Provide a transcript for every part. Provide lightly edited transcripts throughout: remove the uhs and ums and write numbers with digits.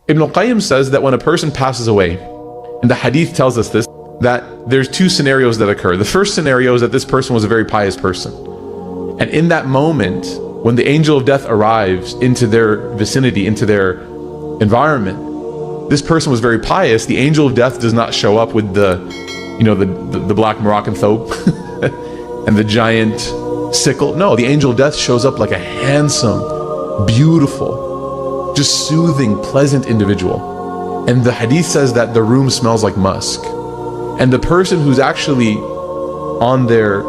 Ibn al-Qayyim says that when a person passes away, and the Hadith tells us this, that there's two scenarios that occur. The first scenario is that this person was a very pious person. And in that moment, when the angel of death arrives into their vicinity, into their environment, this person was very pious. The angel of death does not show up with the black Moroccan thobe and the giant sickle. No, the angel of death shows up like a handsome, beautiful, just soothing, pleasant individual. And the Hadith says that the room smells like musk. And the person who's actually on their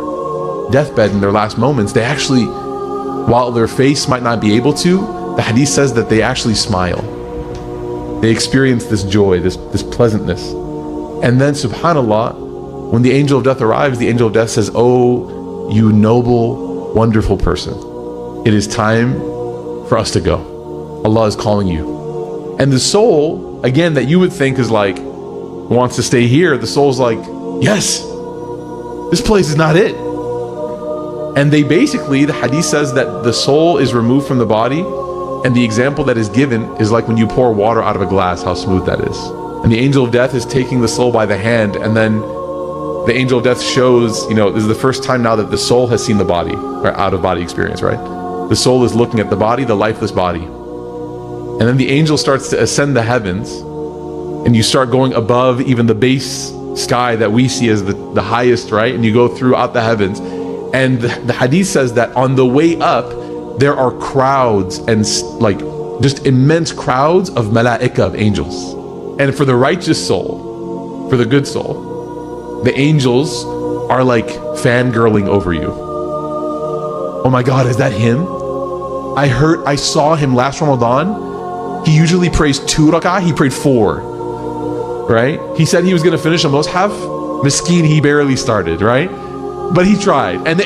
deathbed in their last moments, they actually, while their face might not be able to, the Hadith says that they actually smile. They experience this joy, this pleasantness. And then, subhanAllah, when the angel of death arrives, the angel of death says, "Oh, you noble, wonderful person, it is time for us to go. Allah is calling you." And the soul, again, that you would think is like, wants to stay here, the soul's like, yes, this place is not it. And they basically, the Hadith says that the soul is removed from the body, and the example that is given is like when you pour water out of a glass, how smooth that is. And the angel of death is taking the soul by the hand, and then the angel of death shows, this is the first time now that the soul has seen the body, or out of body experience, right? The soul is looking at the body, the lifeless body. And then the angel starts to ascend the heavens, and you start going above even the base sky that we see as the highest, right? And you go throughout the heavens. And the Hadith says that on the way up, there are crowds and like just immense crowds of malaika, of angels. And for the righteous soul, for the good soul, the angels are like fangirling over you. Oh my God, is that him? I saw him last Ramadan. He usually prays 2 rak'ah, he prayed 4. Right? He said he was going to finish a mushaf. Miskeen, he barely started, right? But he tried. And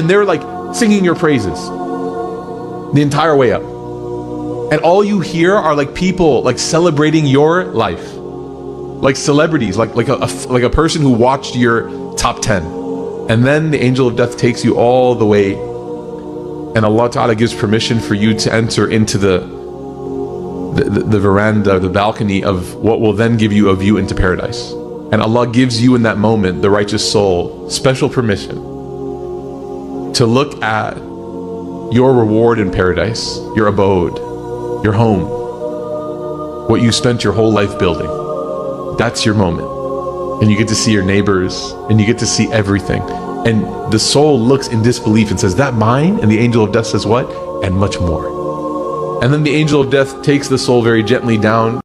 they're like singing your praises the entire way up. And all you hear are like people like celebrating your life. Like celebrities, like a person who watched your top 10. And then the angel of death takes you all the way, and Allah Ta'ala gives permission for you to enter into the veranda, the balcony of what will then give you a view into paradise. And Allah gives you in that moment, the righteous soul, special permission to look at your reward in paradise, your abode, your home, what you spent your whole life building. That's your moment. And you get to see your neighbors, and you get to see everything. And the soul looks in disbelief and says, "That mine?" And the angel of death says, "What?" "And much more." And then the angel of death takes the soul very gently down